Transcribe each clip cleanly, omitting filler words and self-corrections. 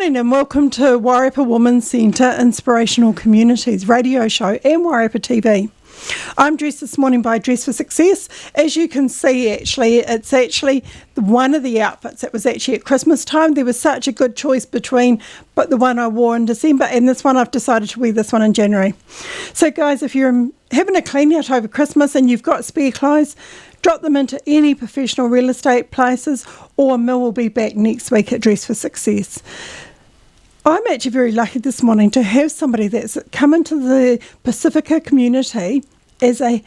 morning and welcome to Wairarapa Women's Centre Inspirational Communities radio show and Wairarapa TV. I'm dressed this morning by Dress for Success. As you can see, it's actually one of the outfits that was actually at Christmas time. There was such a good choice between but the one I wore in December and this one. I've decided to wear this one in January. So guys, if you're having a clean out over Christmas and you've got spare clothes, drop them into any professional real estate places, or Mill will be back next week at Dress for Success. I'm actually very lucky this morning to have somebody that's come into the Pacifica community as a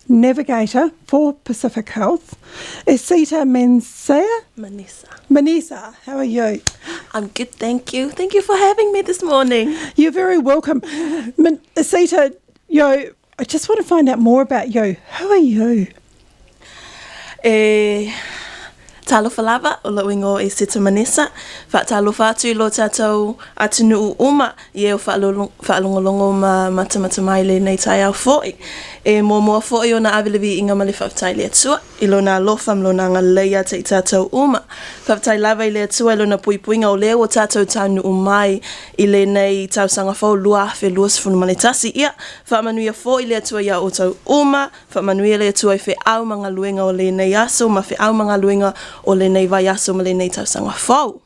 navigator for Pacific Health. Isita Manisa, how are you? I'm good, thank you. Thank you for having me this morning. You're very welcome. Isita, I just want to find out more about you. Who are you? Talo whalava, o loingo e Sita Manisa. Whaatalo whātu lo tātou atunu uma, i eo whaalongolongo matamata mai le nei tai au fōi. E mua fōi o na awelevi inga male whawtai lea tua, i lo na lofam lo na ngā leia te i tātou uma. Whawtai lava i lea tua, i lo na puipuinga o leo o tātou tānu umai, i le nei tausanga whau lua awhi luas whunu mane tasi ia. Whaamanuia fōi lea tua ia o tau uma, whaamanuia lea tua i whi au mga luenga o le nei aso, ma whi au mga luenga o le nei vai aso ma le nei tausanga whau.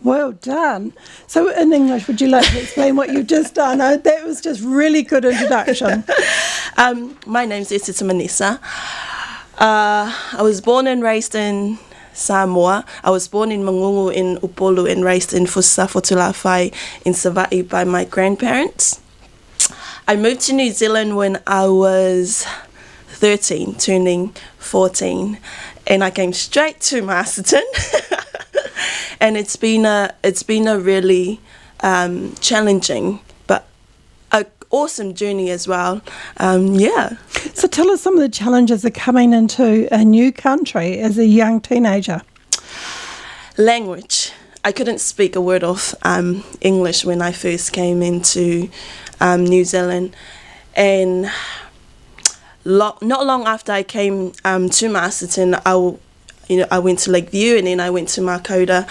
Well done. So in English, would you like to explain what you've just done? That was just really good introduction. My name's Sita Manisa. I was born and raised in Samoa. I was born in Mangungu in Upolu and raised in Fusafotulawhai in Savaii by my grandparents. I moved to New Zealand when I was 13, turning 14, and I came straight to Masterton. And it's been a really challenging but an awesome journey as well. So tell us some of the challenges of coming into a new country as a young teenager. Language. I couldn't speak a word of English when I first came into New Zealand, and not long after I came to Masterton, I went to Lakeview and then I went to Makota,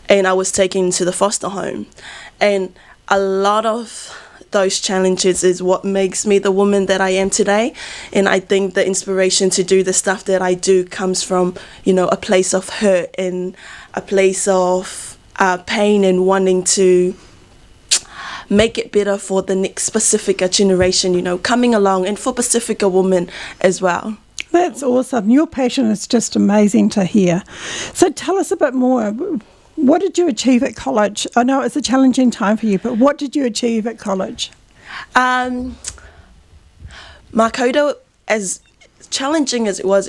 and I was taken to the foster home. And a lot of those challenges is what makes me the woman that I am today. And I think the inspiration to do the stuff that I do comes from, a place of hurt and a place of pain and wanting to make it better for the next Pacifica generation, coming along, and for Pacifica women as well. That's awesome. Your passion is just amazing to hear. So tell us a bit more. What did you achieve at college? I know it's a challenging time for you, but what did you achieve at college? Makota, as challenging as it was,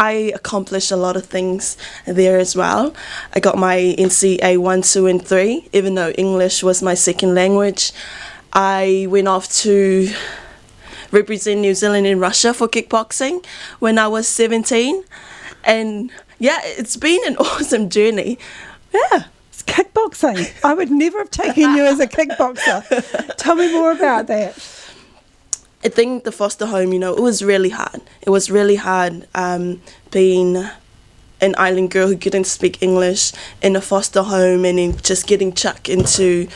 I accomplished a lot of things there as well. I got my NCA 1, 2 and 3, even though English was my second language. I went off to represent New Zealand in Russia for kickboxing when I was 17, and it's been an awesome journey. It's kickboxing. I would never have taken you as a kickboxer. Tell me more about that. I think the foster home, it was really hard. It was really hard being an island girl who couldn't speak English in a foster home, and then just getting chucked into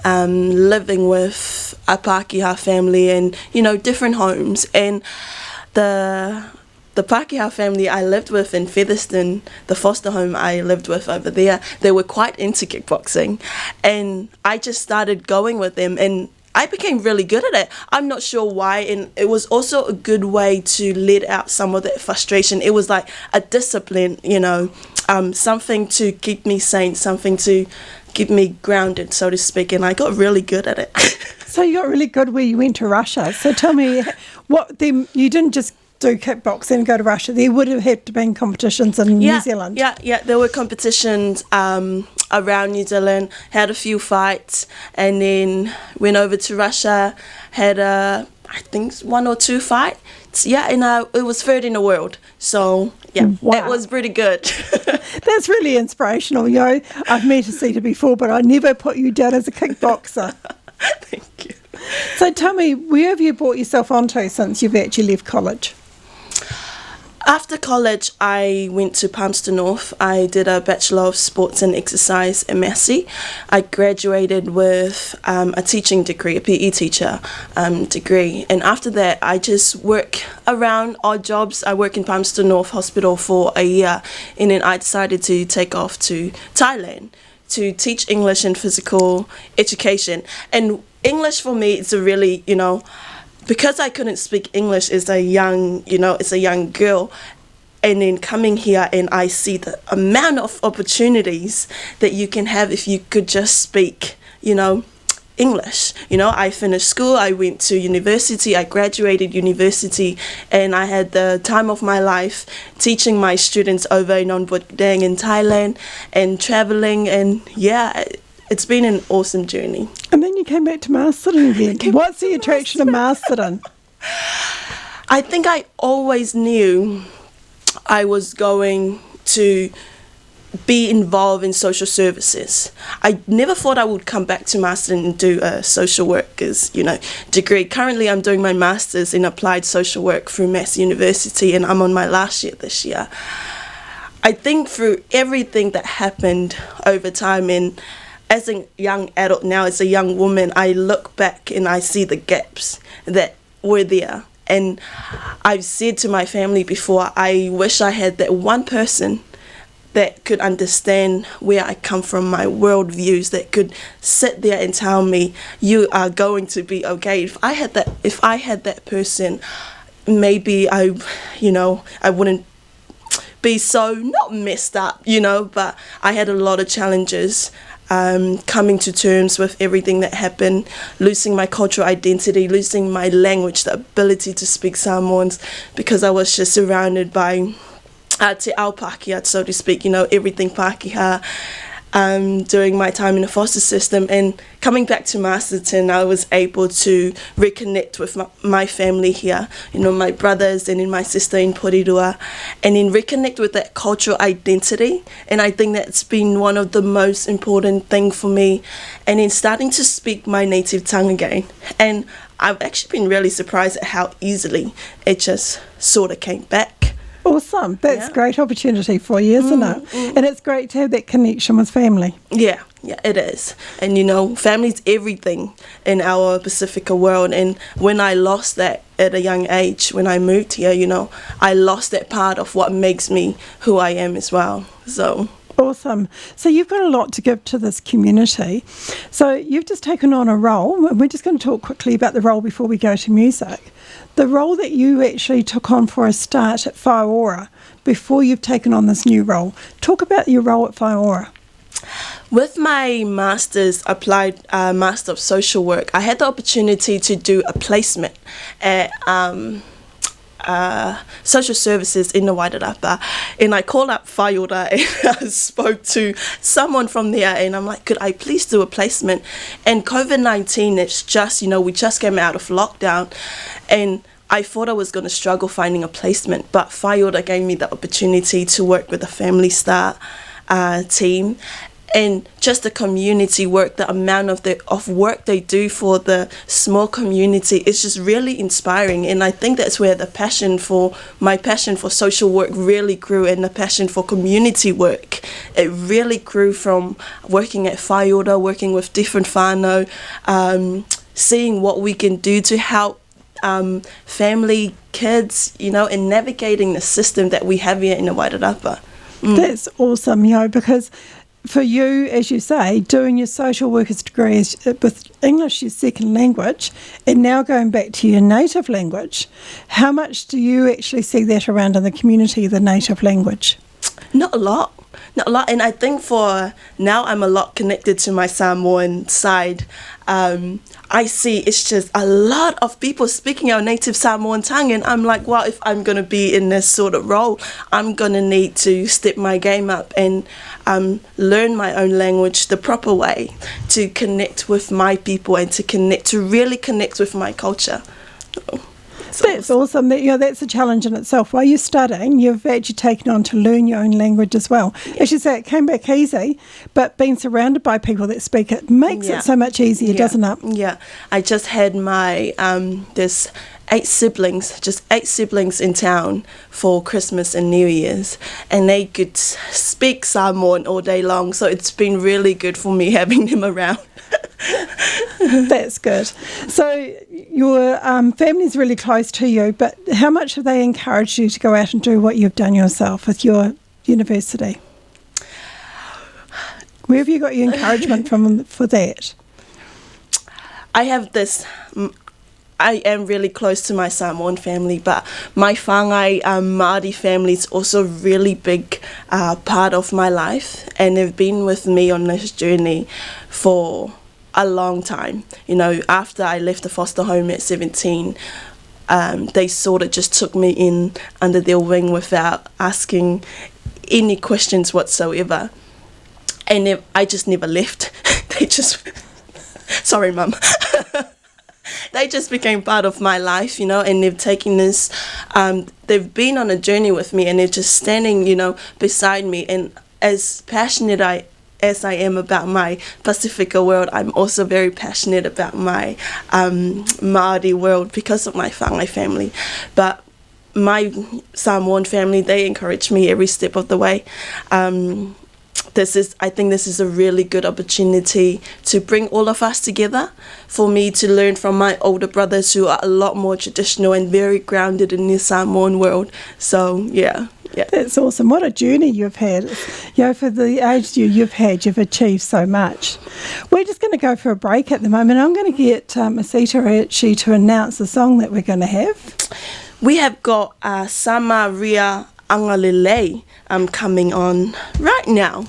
living with a Pākehā family and, different homes. And the Pākehā family I lived with in Featherston, the foster home I lived with over there, they were quite into kickboxing. And I just started going with them, and I became really good at it. I'm not sure why, and it was also a good way to let out some of that frustration. It was like a discipline, something to keep me sane, something to keep me grounded, so to speak, and I got really good at it. So you got really good where you went to Russia. So tell me, you didn't just do kickboxing and go to Russia. There would have had to been competitions in New Zealand. Yeah, there were competitions around New Zealand, had a few fights, and then went over to Russia, had I think 1 or 2 fights. And it was third in the world. So, wow. It was pretty good. That's really inspirational. I've met Isita before, but I never put you down as a kickboxer. Thank you. So tell me, where have you brought yourself onto since you've actually left college? After college, I went to Palmerston North. I did a Bachelor of Sports and Exercise MSc. I graduated with a teaching degree, a PE teacher degree. And after that, I just work around odd jobs. I work in Palmerston North Hospital for a year. And then I decided to take off to Thailand to teach English and physical education. And English for me is a really, because I couldn't speak English as a young girl, and then coming here and I see the amount of opportunities that you can have if you could just speak, English. I finished school, I went to university, I graduated university, and I had the time of my life teaching my students over in Nong But Dang in Thailand and traveling, and it's been an awesome journey. And then you came back to Masterton again. What's the attraction of Masterton? I think I always knew I was going to be involved in social services. I never thought I would come back to Masterton and do a social workers, degree. Currently, I'm doing my master's in applied social work through Mass University, and I'm on my last year this year. I think through everything that happened over time, and as a young adult now, as a young woman, I look back and I see the gaps that were there. And I've said to my family before, I wish I had that one person that could understand where I come from, my worldviews, that could sit there and tell me, you are going to be okay. If I had that person, maybe I wouldn't be so not messed up, but I had a lot of challenges. Coming to terms with everything that happened, losing my cultural identity, losing my language, the ability to speak Samoans, because I was just surrounded by te ao Pākehā, so to speak, everything Pākehā. During my time in the foster system, and coming back to Masterton, I was able to reconnect with my family here, my brothers and then my sister in Porirua, and then reconnect with that cultural identity. And I think that's been one of the most important things for me. And then starting to speak my native tongue again. And I've actually been really surprised at how easily it just sort of came back. Awesome. That's a great opportunity for you, isn't it? And it's great to have that connection with family. Yeah, it is. And, family's everything in our Pacifica world. And when I lost that at a young age, when I moved here, I lost that part of what makes me who I am as well. So... Awesome. So you've got a lot to give to this community. So you've just taken on a role, and we're just going to talk quickly about the role before we go to music. The role that you actually took on for a start at Wairarapa before you've taken on this new role. Talk about your role at Wairarapa. With my master's, applied Master of Social Work, I had the opportunity to do a placement at social services in the Wairarapa, and I called up Whaiora and I spoke to someone from there, and I'm like, could I please do a placement? And COVID-19, it's just, we just came out of lockdown, and I thought I was going to struggle finding a placement, but Whaiora gave me the opportunity to work with a Family Star team. And just the community work, the amount of work they do for the small community is just really inspiring. And I think that's where my passion for social work really grew, and the passion for community work. It really grew from working at Whaiora, working with different whānau, seeing what we can do to help family, kids, and navigating the system that we have here in the Wairarapa. That's awesome, because for you, as you say, doing your social worker's degree with English, your second language, and now going back to your native language, how much do you actually see that around in the community, the native language? Not a lot. And I think for now I'm a lot connected to my Samoan side. I see it's just a lot of people speaking our native Samoan tongue, and I'm like, well, if I'm going to be in this sort of role, I'm going to need to step my game up and learn my own language the proper way to connect with my people and to really connect with my culture. That's awesome. That's a challenge in itself. While you're studying, you've actually taken on to learn your own language as well. As you say, it came back easy, but being surrounded by people that speak it makes it so much easier, doesn't it? Yeah. I just had my this just 8 siblings in town for Christmas and New Year's, and they could speak Samoan all day long, so it's been really good for me having them around. That's good. So your family's really close to you, but how much have they encouraged you to go out and do what you've done yourself with your university? Where have you got your encouragement from for that? I am really close to my Samoan family, but my whāngai Māori family is also a really big part of my life, and they've been with me on this journey for a long time. You know, after I left the foster home at 17, they sort of just took me in under their wing without asking any questions whatsoever. And I just never left. They just... Sorry, Mum. They just became part of my life, you know, and they've taken this... they've been on a journey with me, and they're just standing, you know, beside me. And as passionate as I am about my Pacifica world, I'm also very passionate about my Māori world because of my whāngai family. But my Samoan family, they encourage me every step of the way. I think this is a really good opportunity to bring all of us together, for me to learn from my older brothers who are a lot more traditional and very grounded in the Samoan world. So, yeah. That's awesome. What a journey you've had. You know, for the age you've had, you've achieved so much. We're just going to go for a break at the moment. I'm going to get Masita actually to announce the song that we're going to have. We have got Sama Ria Angalele coming on right now.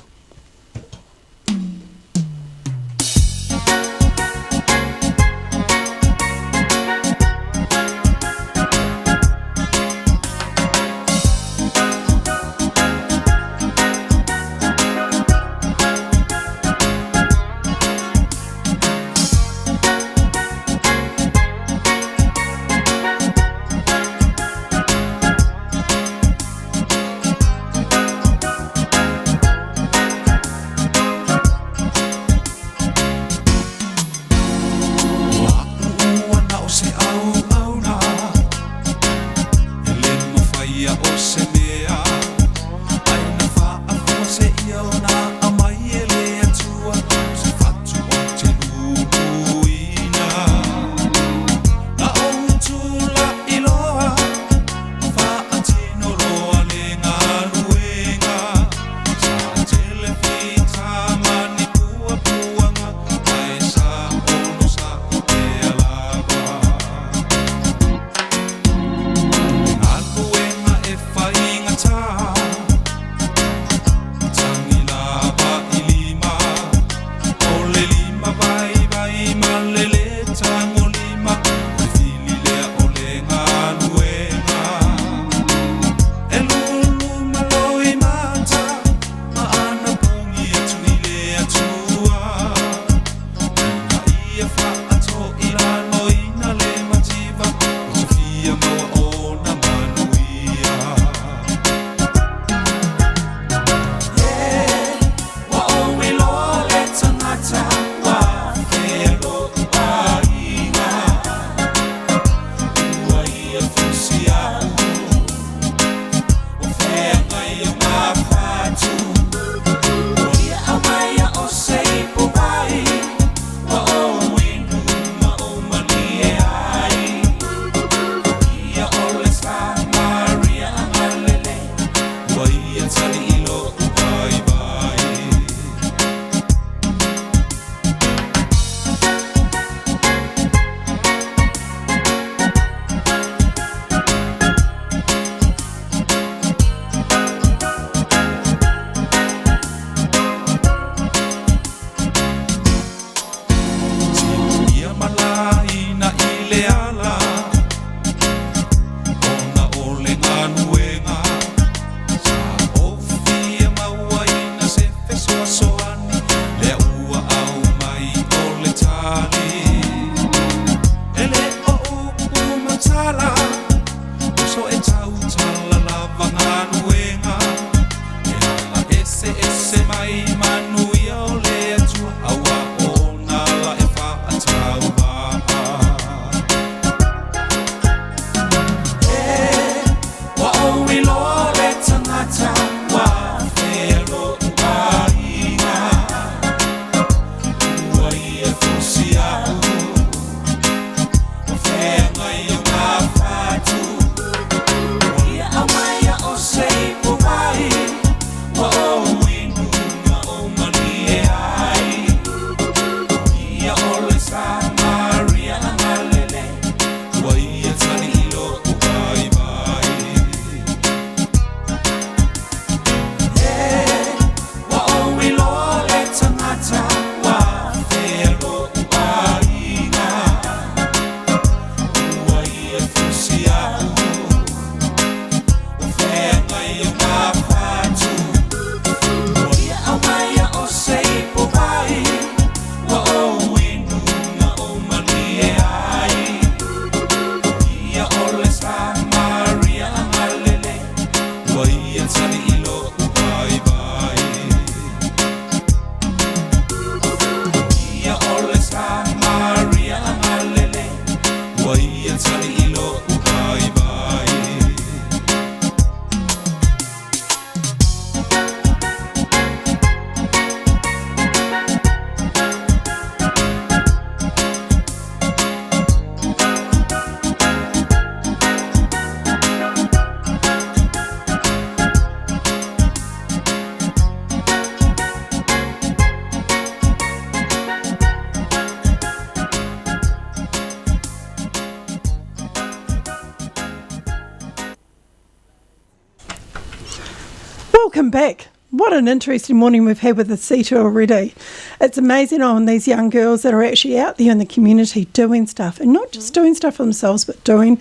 welcome back. What an interesting morning we've had with the CETA already. It's amazing on these young girls that are actually out there in the community doing stuff, and not just doing stuff for themselves, but doing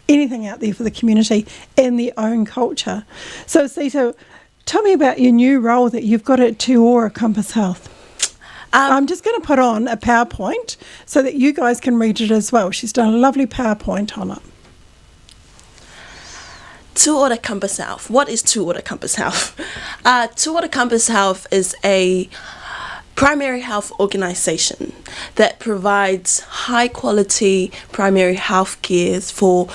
anything out there for the community and their own culture. So CETA, tell me about your new role that you've got at Te Ora Compass Health. I'm just going to put on a PowerPoint so that you guys can read it as well. She's done a lovely PowerPoint on it. Te Ora Compass Health. What is Te Ora Compass Health? Te Ora Compass Health is a primary health organisation that provides high quality primary health care for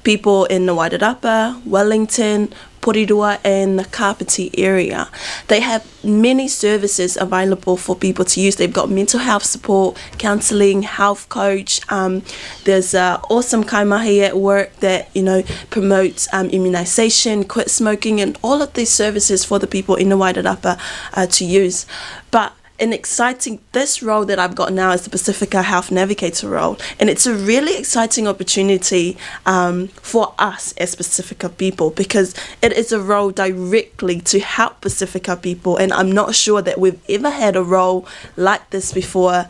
people in the Wairarapa, Wellington, Porirua and the Kapiti area. They have many services available for people to use. They've got mental health support, counselling, health coach. There's awesome kaimahi at work that, promotes immunisation, quit smoking, and all of these services for the people in the Wairarapa to use. But this role that I've got now is the Pacifica Health Navigator role, and it's a really exciting opportunity for us as Pacifica people, because it is a role directly to help Pacifica people, and I'm not sure that we've ever had a role like this before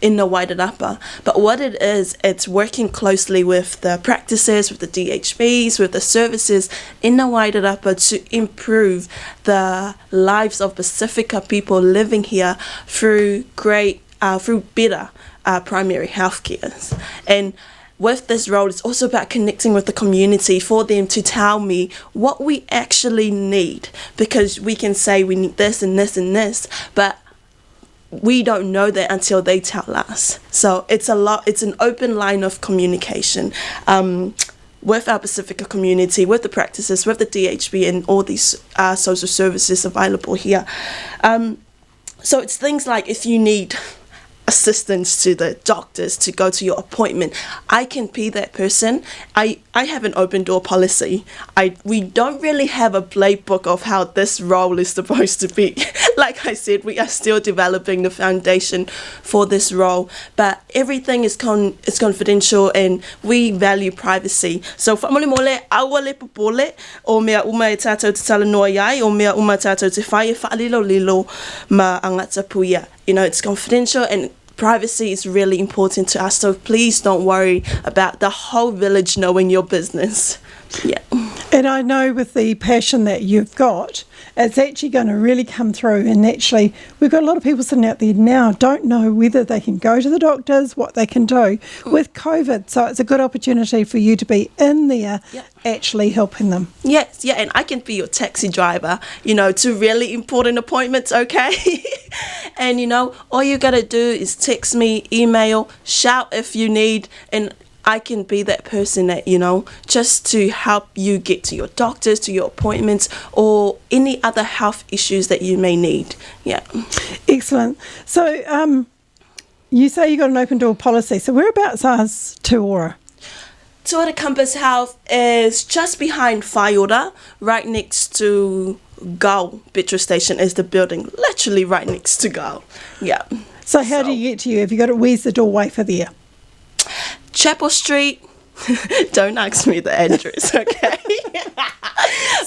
in the Wairarapa. But what it is, it's working closely with the practices, with the DHBs, with the services in the Wairarapa to improve the lives of Pacifica people living here through better primary health care. And with this role, it's also about connecting with the community for them to tell me what we actually need, because we can say we need this and this and this, but we don't know that until they tell us. So it's an open line of communication with our Pacifica community, with the practices, with the DHB and all these social services available here. So it's things like if you need assistance to the doctors to go to your appointment, I can be that person. I have an open door policy. We don't really have a playbook of how this role is supposed to be. Like I said, we are still developing the foundation for this role, but everything is confidential and we value privacy. So whamole mole awale popole o mea uma e tātou te talanoa iai o mea uma tātou te whai e whaalilo lilo ma angata puia. It's confidential and privacy is really important to us, so please don't worry about the whole village knowing your business. Yeah. And I know with the passion that you've got, it's actually going to really come through. And actually, we've got a lot of people sitting out there now don't know whether they can go to the doctors, what they can do with COVID. So it's a good opportunity for you to be in there, actually helping them. Yes, yeah, and I can be your taxi driver, to really important appointments, okay? And, all you got to do is text me, email, shout if you need, and I can be that person that, just to help you get to your doctors, to your appointments, or any other health issues that you may need. Yeah. Excellent. So you say you got an open door policy. So whereabouts is Te Ora? Te Ora Compass Health is just behind Whaiora, right next to Gull petrol station is the building, literally right next to Gull. Yeah. So how do you get to you? Have you got where's the doorway for there? Chapel Street. Don't ask me the address, okay?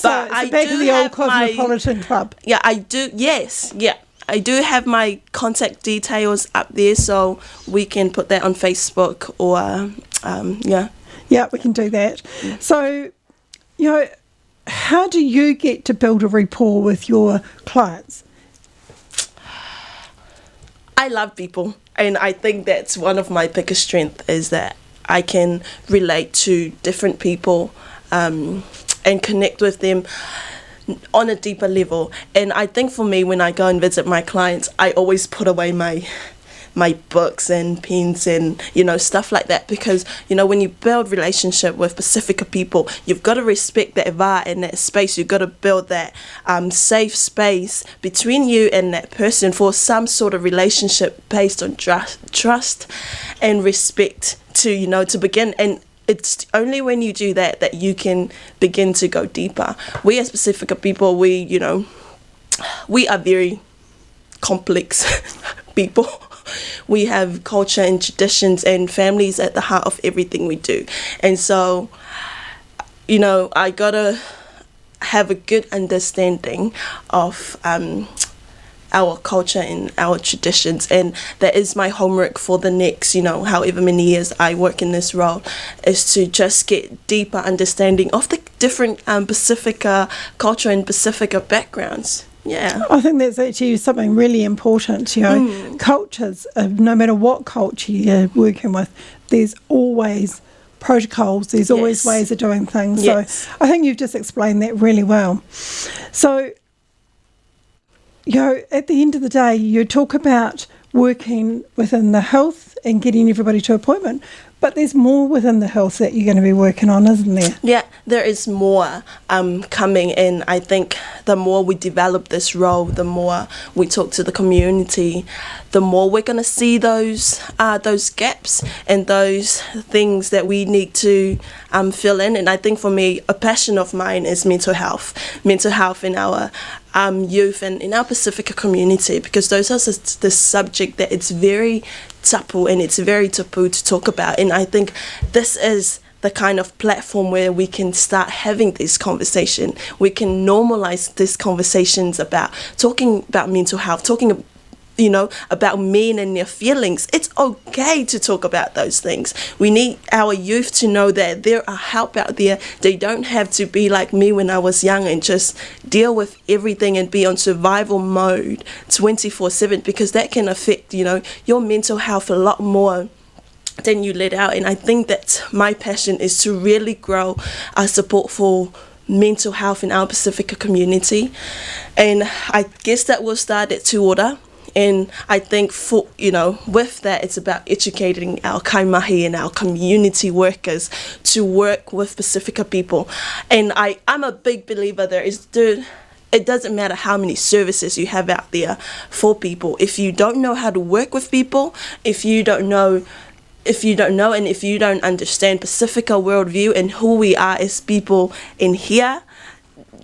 But it's back of the old Cosmopolitan Club. Yeah, I do. Yes, yeah. I do have my contact details up there, so we can put that on Facebook or, yeah. Yeah, we can do that. So, how do you get to build a rapport with your clients? I love people, and I think that's one of my biggest strengths is that I can relate to different people and connect with them on a deeper level. And I think for me, when I go and visit my clients, I always put away my books and pens and stuff like that, because when you build relationship with Pacifica people, you've got to respect that va and that space. You've got to build that safe space between you and that person for some sort of relationship based on trust and respect to begin. And it's only when you do that that you can begin to go deeper. We as Pacifica people, we are very complex people. We have culture and traditions and families at the heart of everything we do. And so, I gotta have a good understanding of our culture and our traditions, and that is my homework for the next, however many years I work in this role, is to just get deeper understanding of the different Pacifica culture and Pacifica backgrounds. Yeah, I think that's actually something really important. Cultures, no matter what culture you're working with, there's always protocols, there's always ways of doing things. So I think you've just explained that really well. So at the end of the day, you talk about working within the health and getting everybody to appointment, but there's more within the health that you're going to be working on, isn't there? Yeah, there is more coming in. I think the more we develop this role, the more we talk to the community, the more we're going to see those gaps and those things that we need to fill in. And I think for me, a passion of mine is mental health in our youth and in our Pacifica community, because those are the subject that it's very taboo and it's very taboo to talk about. And I think this is the kind of platform where we can start having this conversation. We can normalize these conversations about talking about mental health, talking about men and their feelings. It's okay to talk about those things. We need our youth to know that there are help out there. They don't have to be like me when I was young and just deal with everything and be on survival mode 24/7, because that can affect, your mental health a lot more than you let out. And I think that my passion is to really grow our support for mental health in our Pacifica community. And I guess that will start at Te Ora. And I think with that, it's about educating our kaimahi and our community workers to work with Pacifica people. And I'm a big believer it doesn't matter how many services you have out there for people. If you don't know how to work with people, if you don't know and if you don't understand Pacifica worldview and who we are as people in here,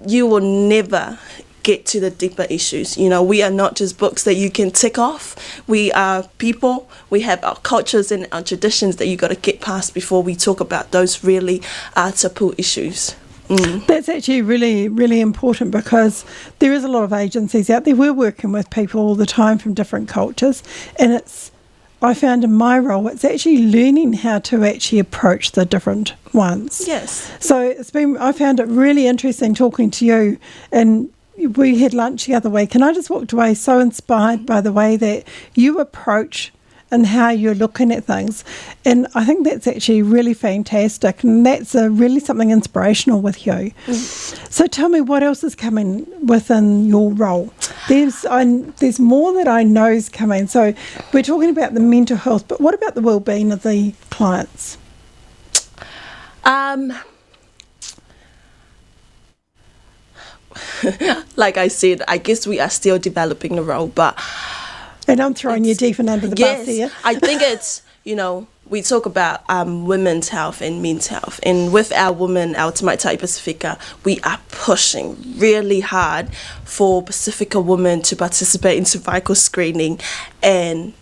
you will never get to the deeper issues. We are not just books that you can tick off. We are people. We have our cultures and our traditions that you got to get past before we talk about those really taboo issues. That's actually really, really important, because there is a lot of agencies out there. We're working with people all the time from different cultures, and I found in my role, it's actually learning how to actually approach the different ones. Yes. So I found it really interesting talking to you, and we had lunch the other week, and I just walked away so inspired by the way that you approach and how you're looking at things. And I think that's actually really fantastic, and that's really something inspirational with you. So tell me, what else is coming within your role? There's more that I know is coming. So we're talking about the mental health, but what about the well-being of the clients? Like I said, I guess we are still developing the role, but... And I'm throwing you deep and under the bus here. I think it's, we talk about women's health and men's health. And with our women, our Te Maitai Pacifica, we are pushing really hard for Pacifica women to participate in cervical screening and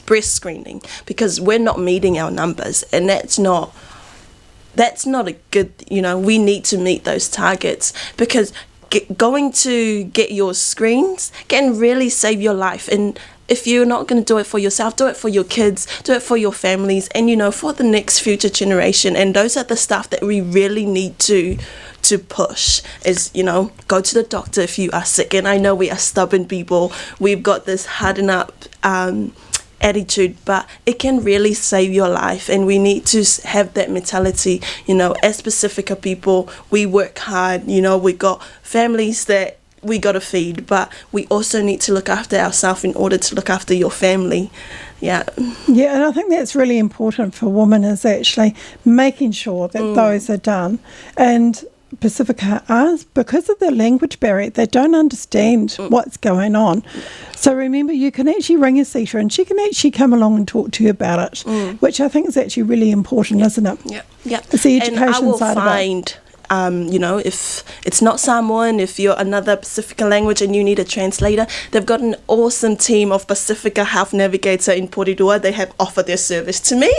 breast screening, because we're not meeting our numbers, and that's not a good, we need to meet those targets, because going to get your screens can really save your life. And if you're not going to do it for yourself, do it for your kids, do it for your families, and for the next future generation. And those are the stuff that we really need to push, is go to the doctor if you are sick. And I know we are stubborn people, we've got this harden up attitude, but it can really save your life, and we need to have that mentality. As Pacifica people, we work hard, we got families that we got to feed, but we also need to look after ourselves in order to look after your family. Yeah, and I think that's really important for women, is actually making sure that those are done. And Pacifica are, because of the language barrier, they don't understand what's going on. So remember, you can actually ring a seater and she can actually come along and talk to you about it, which I think is actually really important, isn't it? Yeah. It's the education side of it. If it's not Samoan, if you're another Pacifica language and you need a translator, they've got an awesome team of Pacifica Health Navigator in Porirua. They have offered their service to me.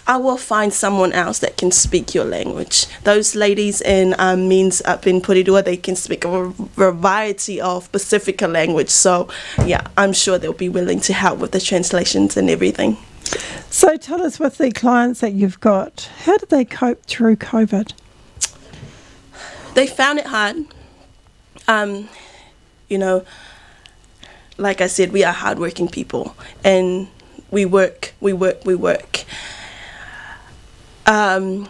I will find someone else that can speak your language. Those ladies in means up in Porirua, they can speak a variety of Pacifica language. So, yeah, I'm sure they'll be willing to help with the translations and everything. So tell us, with the clients that you've got, how did they cope through COVID? They found it hard. Like I said, we are hardworking people, and we work. I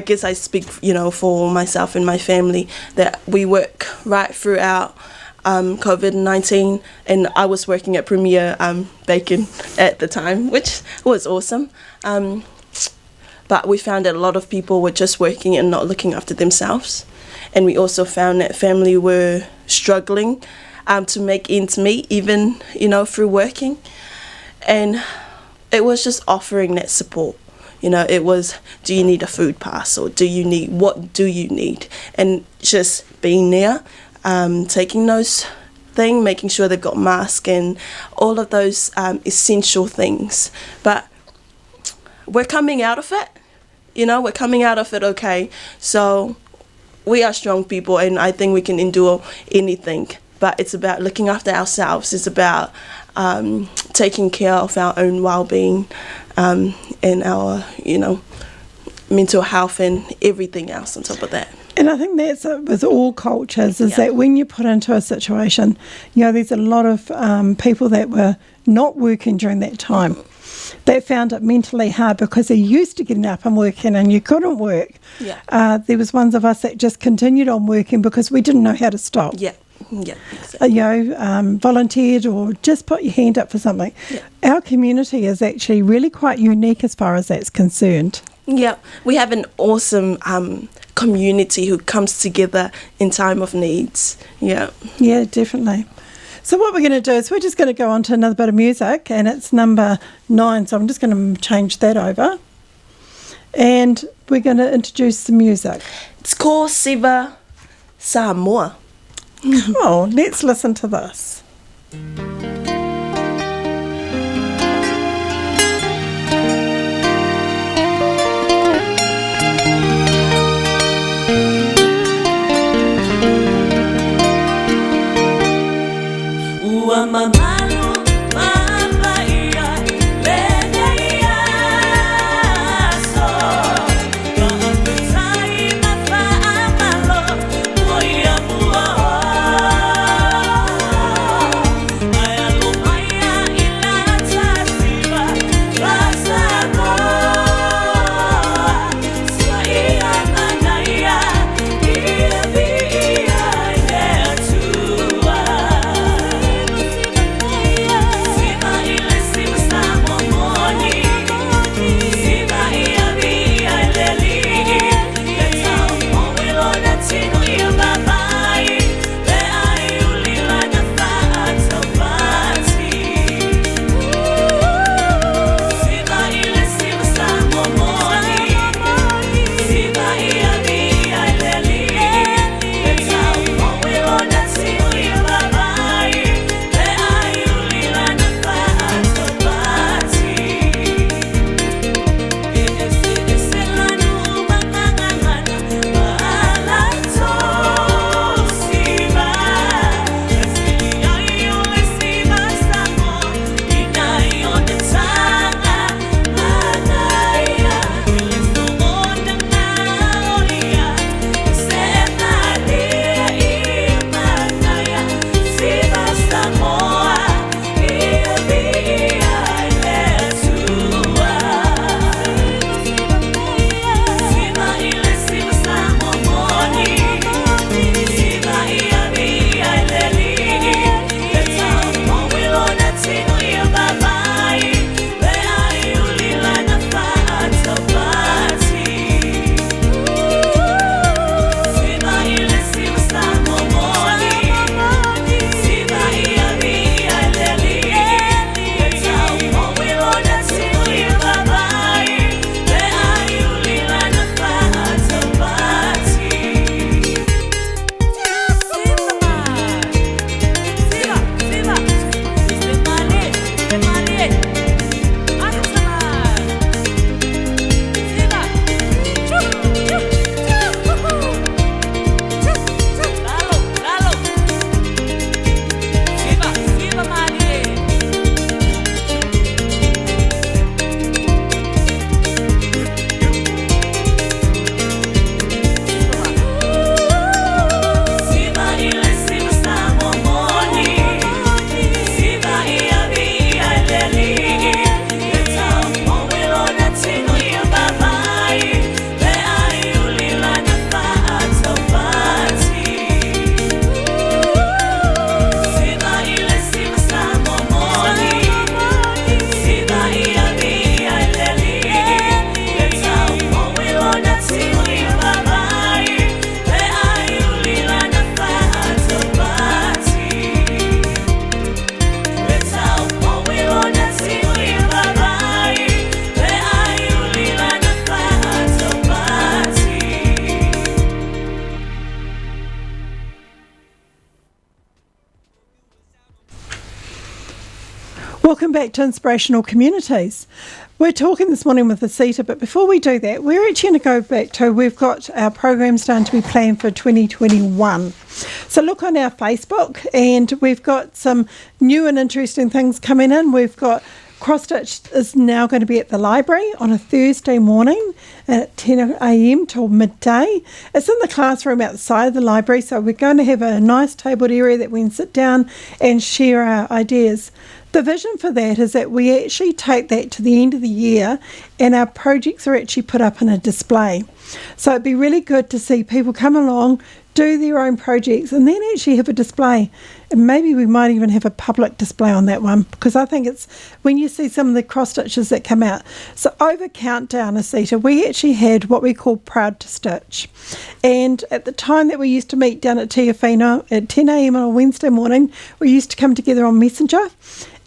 guess I speak, for myself and my family, that we work right throughout COVID-19, and I was working at Premier Bacon at the time, which was awesome. But we found that a lot of people were just working and not looking after themselves. And we also found that family were struggling to make ends meet, even, through working. And it was just offering that support. It was, do you need a food pass, or what do you need? And just being there, taking those things, making sure they've got masks and all of those essential things. But we're coming out of it, we're coming out of it okay. So we are strong people, and I think we can endure anything. But it's about looking after ourselves. It's about taking care of our own well-being and our, mental health and everything else on top of that. And I think that's it with all cultures, is that when you put into a situation, there's a lot of people that were not working during that time. That found it mentally hard because they're used to getting up and working, and you couldn't work. Yeah. There was ones of us that just continued on working because we didn't know how to stop. Yeah, exactly. Volunteered or just put your hand up for something. Yeah. Our community is actually really quite unique as far as that's concerned. Yeah, we have an awesome community who comes together in time of needs. Yeah. Yeah, definitely. So what we're going to do is we're just going to go on to another bit of music, and it's number 9, so I'm just going to change that over. And we're going to introduce the music. It's called Siva Samoa. Oh, let's listen to this. I Welcome back to Inspirational Communities. We're talking this morning with Asita, but before we do that, we're actually going to go back to, we've got our program starting to be planned for 2021. So look on our Facebook, and we've got some new and interesting things coming in. We've got Cross Stitch is now going to be at the library on a Thursday morning at 10 a.m. till midday. It's in the classroom outside of the library, so we're going to have a nice tabled area that we can sit down and share our ideas. The vision for that is that we actually take that to the end of the year and our projects are actually put up in a display. So it'd be really good to see people come along, do their own projects, and then actually have a display. And maybe we might even have a public display on that one, because I think it's when you see some of the cross stitches that come out. So over Countdown, Asita, we actually had what we call Proud to Stitch. And at the time that we used to meet down at Tiawhina at 10 a.m. on a Wednesday morning, we used to come together on Messenger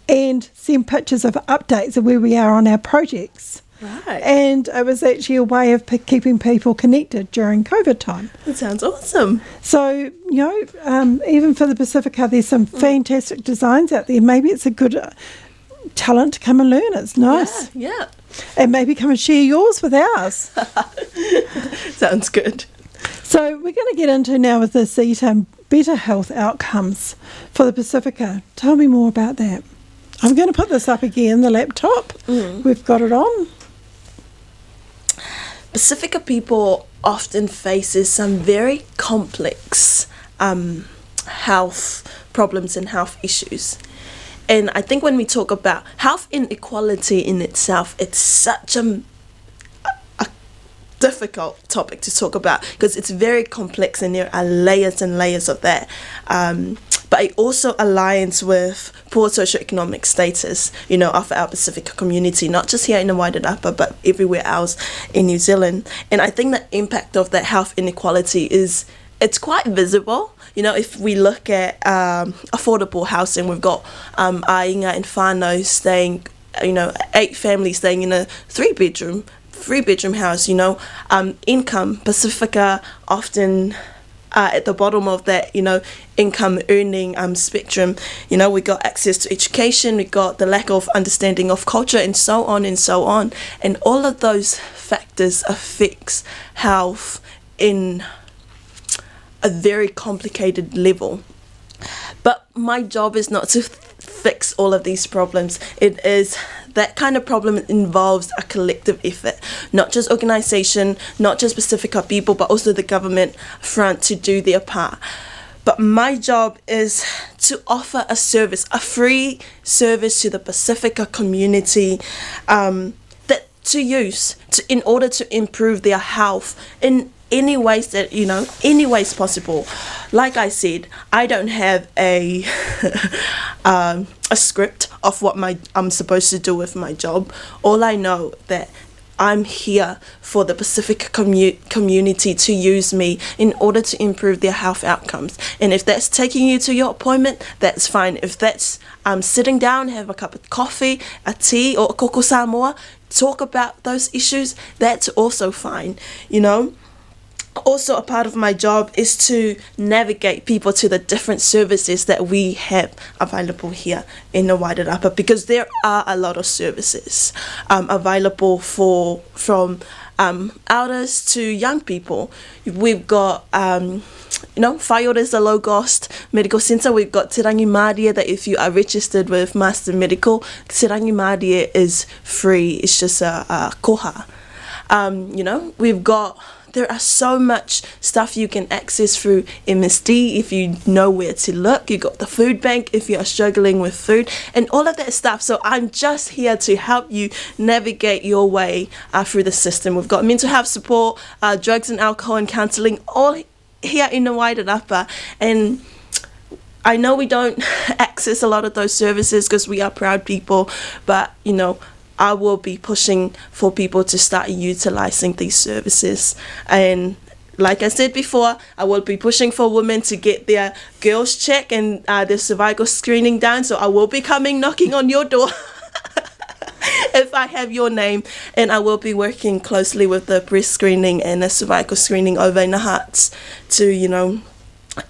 and send pictures of updates of where we are on our projects. Right. And it was actually a way of keeping people connected during COVID time. That sounds awesome. So, even for the Pacifica, there's some fantastic designs out there. Maybe it's a good talent to come and learn. It's nice. Yeah. And maybe come and share yours with ours. Sounds good. So we're going to get into now with this better health outcomes for the Pacifica. Tell me more about that. I'm going to put this up again, the laptop. We've got it on. Pacifica people often faces some very complex health problems and health issues. And I think when we talk about health inequality in itself, it's such a difficult topic to talk about because it's very complex and there are layers and layers of that. But it also aligns with poor socioeconomic status, of our Pacifica community, not just here in the Wairarapa, but everywhere else in New Zealand. And I think the impact of that health inequality it's quite visible. If we look at affordable housing, we've got Ainga and whānau staying, 8 families staying in a three-bedroom house, income, Pacifica often at the bottom of that, income earning spectrum. We got access to education, we got the lack of understanding of culture and so on and so on. And all of those factors affects health in a very complicated level. But my job is not to fix all of these problems. It is that kind of problem involves a collective effort, not just organisation, not just Pacifica people, but also the government front to do their part. But my job is to offer a service, a free service to the Pacifica community that to use in order to improve their health in any ways that, any ways possible. Like I said, I don't have a script of what I'm supposed to do with my job. All I know that I'm here for the Pacific community to use me in order to improve their health outcomes. And if that's taking you to your appointment, that's fine. If that's sitting down, have a cup of coffee, a tea, or a koko Samoa, talk about those issues, that's also fine, Also, a part of my job is to navigate people to the different services that we have available here in the Wairarapa, because there are a lot of services available from elders to young people. We've got Whaiora is a low-cost medical centre. We've got Te Rangi Māria, that if you are registered with Master Medical, Te Rangi Māria is free. It's just a koha. We've got... There are so much stuff you can access through MSD if you know where to look. You got the food bank if you are struggling with food and all of that stuff. So I'm just here to help you navigate your way through the system. We've got mental health support, drugs and alcohol and counselling, all here in the Wairarapa. And I know we don't access a lot of those services because we are proud people, but I will be pushing for people to start utilising these services. And like I said before, I will be pushing for women to get their girls check and their cervical screening done. So I will be coming knocking on your door if I have your name. And I will be working closely with the breast screening and the cervical screening over in the Hearts to,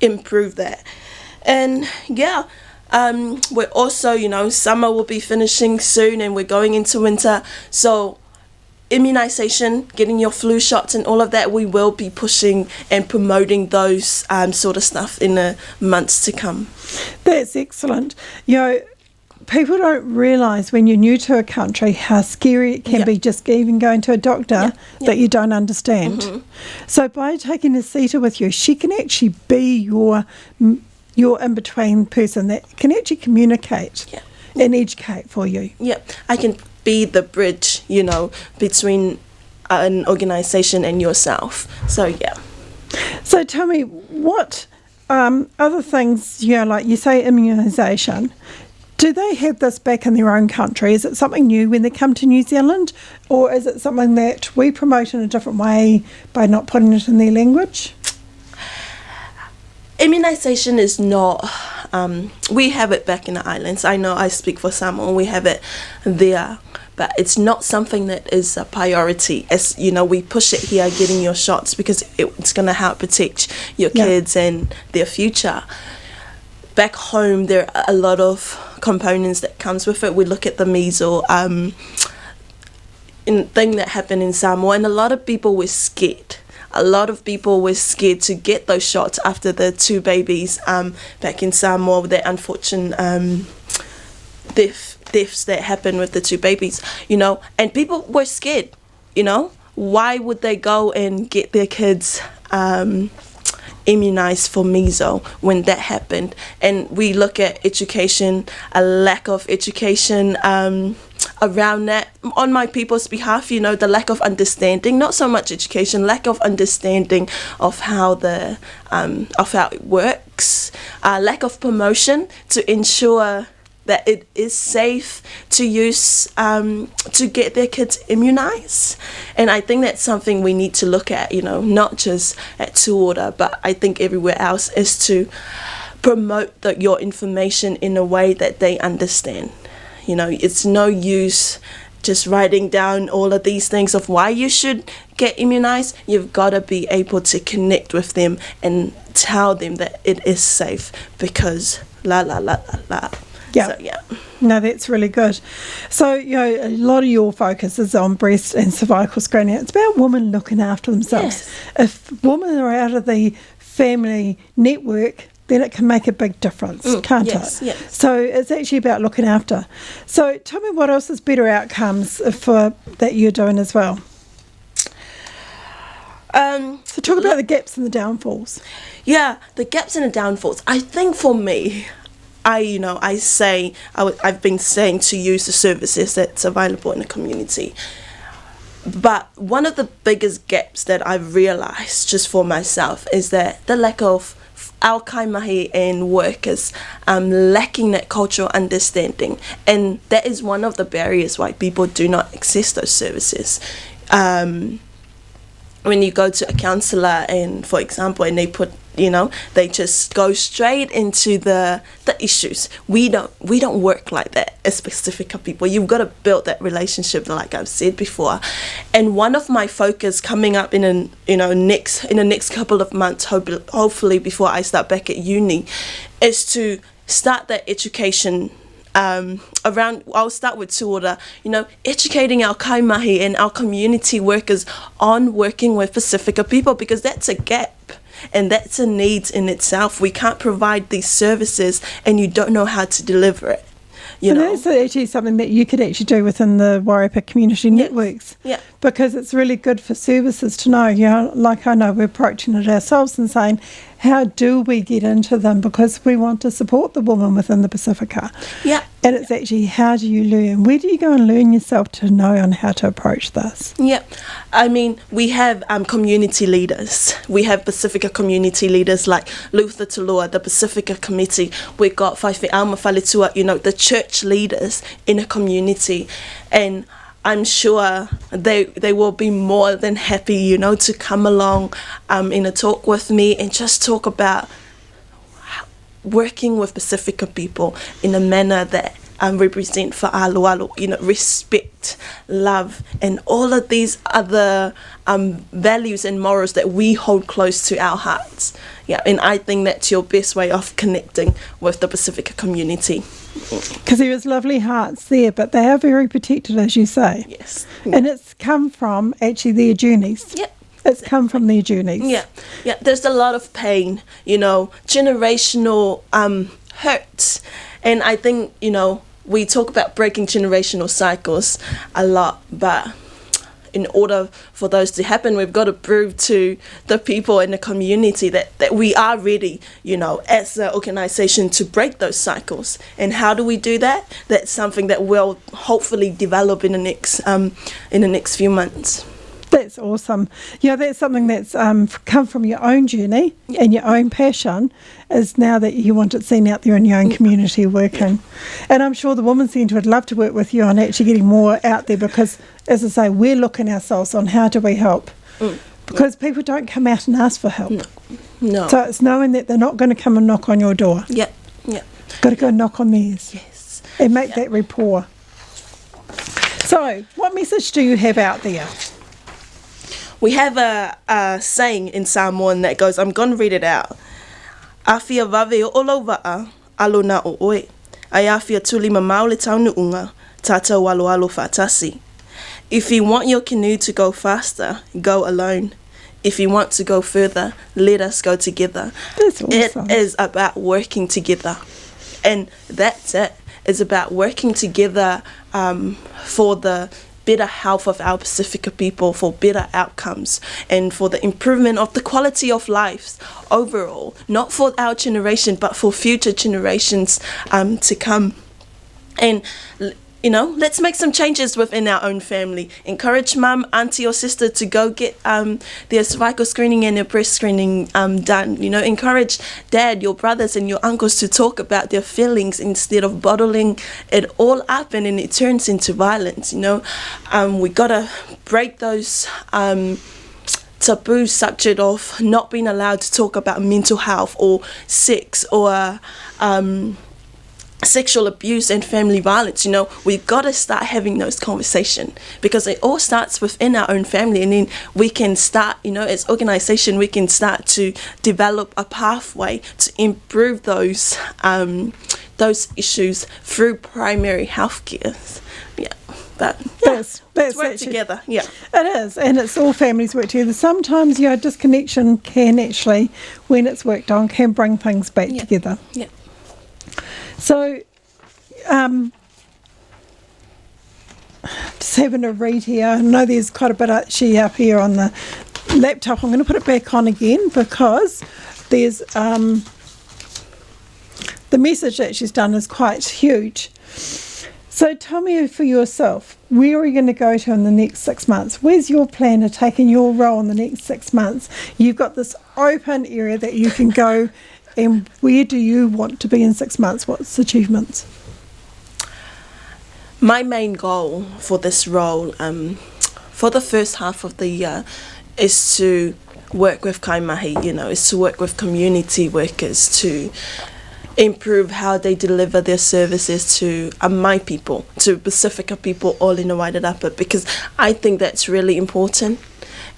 improve that. And yeah, We're also, summer will be finishing soon and we're going into winter. So immunization, getting your flu shots and all of that, we will be pushing and promoting those sort of stuff in the months to come. That's excellent. People don't realise when you're new to a country how scary it can be just even going to a doctor that you don't understand. Mm-hmm. So by taking Asita with you, she can actually be your in-between person that can actually communicate and educate for you. Yeah, I can be the bridge, between an organisation and yourself. So, So tell me, what other things, like you say immunisation, do they have this back in their own country? Is it something new when they come to New Zealand, or is it something that we promote in a different way by not putting it in their language? Immunisation is not, we have it back in the islands. I know I speak for Samoa, we have it there, but it's not something that is a priority. As we push it here, getting your shots, because it's going to help protect your kids and their future. Back home, there are a lot of components that comes with it. We look at the measles thing that happened in Samoa, and a lot of people were scared. A lot of people were scared to get those shots after the 2 babies back in Samoa, the unfortunate deaths that happened with the 2 babies, and people were scared, Why would they go and get their kids immunized for measles when that happened? And we look at education, a lack of education around that on my people's behalf, the lack of understanding, not so much education, lack of understanding of how of how it works, lack of promotion to ensure that it is safe to use to get their kids immunized. And I think that's something we need to look at, not just at Tuora, but I think everywhere else, is to promote your information in a way that they understand. It's no use just writing down all of these things of why you should get immunized. You've got to be able to connect with them and tell them that it is safe, because la la la la la. Yeah. So, No, that's really good. So, a lot of your focus is on breast and cervical screening. It's about women looking after themselves. Yes. If women are out of the family network, then it can make a big difference, can't it? Yes. So it's actually about looking after. So tell me, what else is better outcomes for that you're doing as well? So talk about the gaps and the downfalls. Yeah, the gaps and the downfalls. I think for me, I've been saying to use the services that's available in the community. But one of the biggest gaps that I've realised just for myself is that the lack of our kaimahi and workers lacking that cultural understanding. And that is one of the barriers why people do not access those services. When you go to a counsellor, and for example, and they put, they just go straight into the issues. We don't work like that as Pacifica people. You've got to build that relationship, like I've said before. And one of my focus coming up in the next couple of months, hopefully before I start back at uni, is to start that education. I'll start with Tuora, educating our kaimahi and our community workers on working with Pacifica people, because that's a gap and that's a need in itself. We can't provide these services and you don't know how to deliver it. That's actually something that you could actually do within the Wairarapa community networks. Yeah. Because it's really good for services to know, like I know we're approaching it ourselves and saying, how do we get into them? Because we want to support the woman within the Pacifica. Yeah. And it's actually, how do you learn? Where do you go and learn yourself to know on how to approach this? Yeah. I mean, we have community leaders. We have Pacifica community leaders like Luther Tulua, the Pacifica Committee. We've got Whaiwhi Alma Whaletua, the church leaders in a community. And I'm sure they will be more than happy, to come along in a talk with me and just talk about working with Pacifica people in a manner that represent for alualu, respect, love, and all of these other values and morals that we hold close to our hearts. Yeah, and I think that's your best way of connecting with the Pacifica community. Because there is lovely hearts there, but they are very protected, as you say. Yes. And it's come from actually their journeys. Yep. It's come from their journeys. Yeah. There's a lot of pain, generational hurt. And I think, we talk about breaking generational cycles a lot, but in order for those to happen, we've got to prove to the people in the community that we are ready, as an organisation to break those cycles. And how do we do that? That's something that we'll hopefully develop in the next few months. That's awesome. That's something that's come from your own journey and your own passion, is now that you want it seen out there in your own community working. And I'm sure the Women's Centre would love to work with you on actually getting more out there, because, as I say, we're looking ourselves on how do we help. Because people don't come out and ask for help. No. So it's knowing that they're not going to come and knock on your door. Yeah. Got to go knock on theirs. Yes. And make that rapport. So, what message do you have out there? We have a saying in Samoan that goes, I'm going to read it out. Awhia wawe o olo waa, alo na o oe. Ai awhia tuli mamau le taunu unga, tātou alo alo whātasi. If you want your canoe to go faster, go alone. If you want to go further, let us go together. That's awesome. It is about working together. And that's it. It's about working together for the better health of our Pacifica people, for better outcomes, and for the improvement of the quality of lives overall, not for our generation, but for future generations to come. And let's make some changes within our own family. Encourage mum, auntie or sister to go get their cervical screening and their breast screening done. Encourage dad, your brothers and your uncles to talk about their feelings instead of bottling it all up, and then it turns into violence. We gotta break those taboo subject of not being allowed to talk about mental health or sex or sexual abuse and family violence. We've got to start having those conversations, because it all starts within our own family, and then we can start, as organisation, we can start to develop a pathway to improve those issues through primary health care. Let's work together. Yeah, it is, and it's all families work together. Sometimes disconnection can actually, when it's worked on, can bring things back together. Yeah. So, just having a read here. I know there's quite a bit actually up here on the laptop. I'm going to put it back on again, because there's the message that she's done is quite huge. So tell me for yourself, where are you going to go to in the next 6 months? Where's your plan of taking your role in the next 6 months? You've got this open area that you can go. And where do you want to be in 6 months? What's achievements? My main goal for this role, for the first half of the year, is to work with kaimahi, is to work with community workers to improve how they deliver their services to my people, to Pacifica people all in the Wairarapa, because I think that's really important.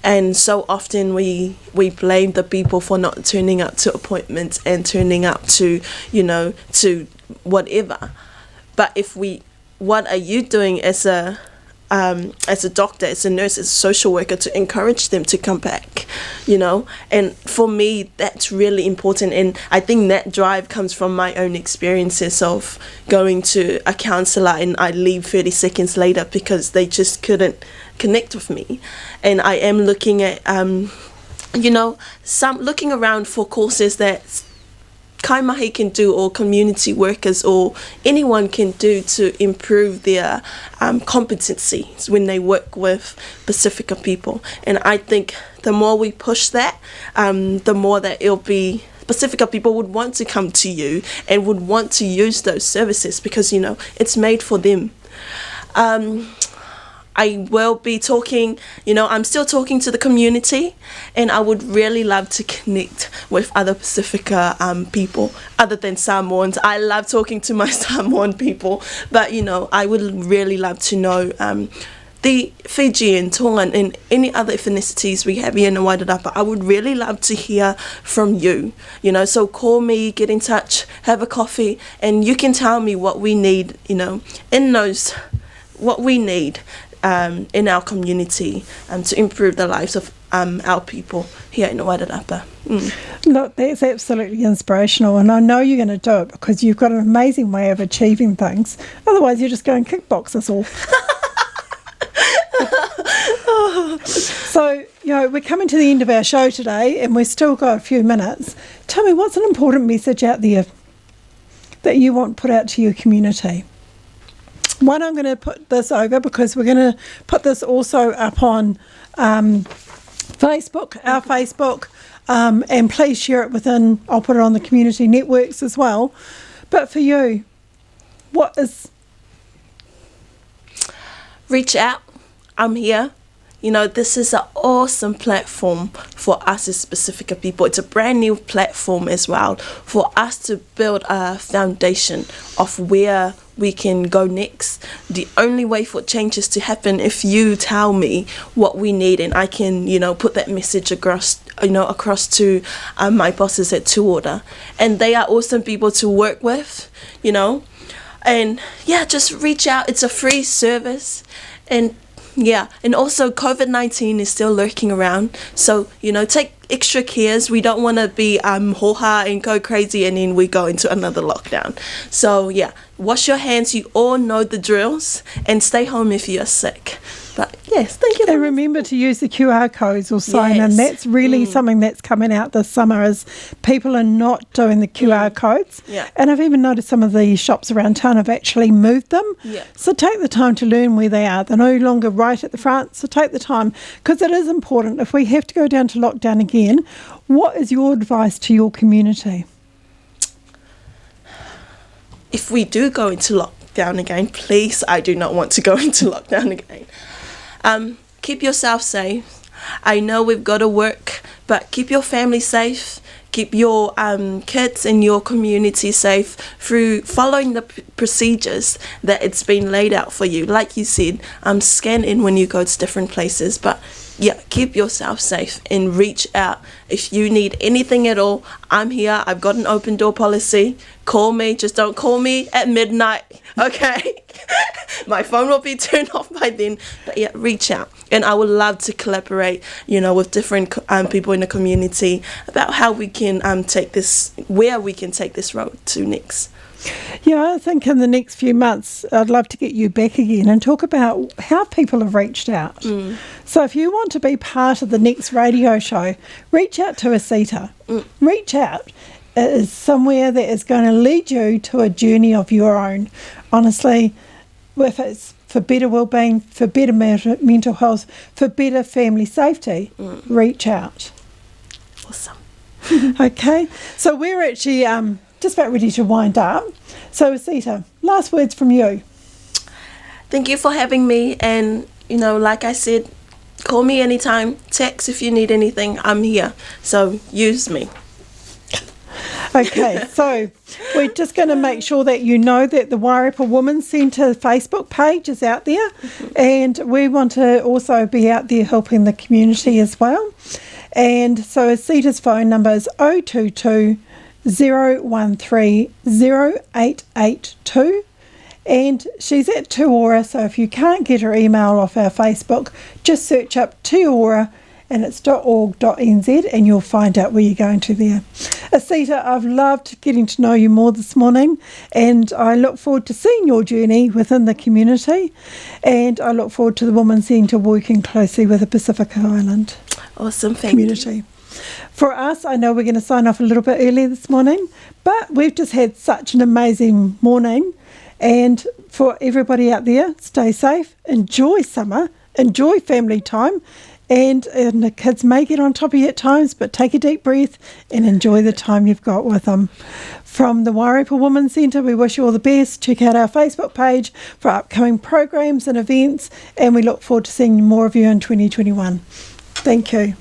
And so often we blame the people for not turning up to appointments and turning up to, to whatever. But what are you doing as a doctor, as a nurse, as a social worker, to encourage them to come back, And for me, that's really important. And I think that drive comes from my own experiences of going to a counsellor and I leave 30 seconds later because they just couldn't connect with me. And I am looking at, looking around for courses that kaimahi can do, or community workers or anyone can do to improve their competencies when they work with Pacifica people. And I think the more we push that, the more that it'll be Pacifica people would want to come to you and would want to use those services, because it's made for them. I will be talking, I'm still talking to the community, and I would really love to connect with other Pacifica people other than Samoans. I love talking to my Samoan people, but I would really love to know the Fijian, Tongan, and any other ethnicities we have here in Wairarapa, I would really love to hear from you. You know, so call me, get in touch, have a coffee, and you can tell me what we need, you know, what we need in our community to improve the lives of our people here in Wairarapa. Look, that's absolutely inspirational, and I know you're going to do it because you've got an amazing way of achieving things. Otherwise, you're just going kickbox us all. So, you know, we're coming to the end of our show today, and we've still got a few minutes. Tell me, what's an important message out there that you want put out to your community? One, I'm going to put this over because we're going to put this also up on Facebook, our Facebook, and please share it within, I'll put it on the community networks as well. But for you, what is... Reach out. I'm here. You know, this is an awesome platform for us as Pacifica people. It's a brand new platform as well for us to build a foundation of where we can go next. The only way for changes to happen if you tell me what we need, and I can, you know, put that message across to my bosses at Tuora, and they are awesome people to work with, you know. And yeah, just reach out. It's a free service. And yeah, and also COVID-19 is still lurking around, so, you know, take extra cares. We don't want to be hoha and go crazy and then we go into another lockdown. So yeah, wash your hands, you all know the drills, and stay home if you're sick. But yes, thank you. And remember to use the QR codes or sign in. That's really something that's coming out this summer, is people are not doing the QR codes. Yeah. And I've even noticed some of the shops around town have actually moved them. Yeah. So take the time to learn where they are. They're no longer right at the front, so take the time, because it is important. If we have to go down to lockdown again, what is your advice to your community? If we do go into lockdown again, please, I do not want to go into lockdown again. Keep yourself safe. I know we've got to work, but keep your family safe. Keep your kids and your community safe through following the procedures that it's been laid out for you. Like you said, scan in when you go to different places, but yeah, keep yourself safe and reach out. If you need anything at all, I'm here. I've got an open door policy. Call me. Just don't call me at midnight, okay? My phone will be turned off by then. But yeah, reach out. And I would love to collaborate, you know, with different people in the community about how we can where we can take this road to next. Yeah, I think in the next few months, I'd love to get you back again and talk about how people have reached out. So if you want to be part of the next radio show, reach out to Asita. Reach out. It is somewhere that is going to lead you to a journey of your own. Honestly, if it's for better well-being, for better mental health, for better family safety, reach out. Awesome. Okay, so we're actually... just about ready to wind up. So, Asita, last words from you. Thank you for having me. And, you know, like I said, call me anytime. Text if you need anything. I'm here. So, use me. Okay, so we're just going to make sure that you know that the Wairarapa Women's Centre Facebook page is out there. And we want to also be out there helping the community as well. And so, Asita's phone number is 022 013 0882, and she's at Tuora, so if you can't get her email off our Facebook, just search up Tuora and it's .org.nz and you'll find out where you're going to there. Asita, I've loved getting to know you more this morning, and I look forward to seeing your journey within the community, and I look forward to the Women's Centre working closely with the Pacific Island Awesome, thank community. you. For us, I know we're going to sign off a little bit earlier this morning, but we've just had such an amazing morning. And for everybody out there, stay safe, enjoy summer, enjoy family time, and the kids may get on top of you at times, but take a deep breath and enjoy the time you've got with them. From the Wairarapa Women's Centre, we wish you all the best. Check out our Facebook page for upcoming programs and events, and we look forward to seeing more of you in 2021. Thank you.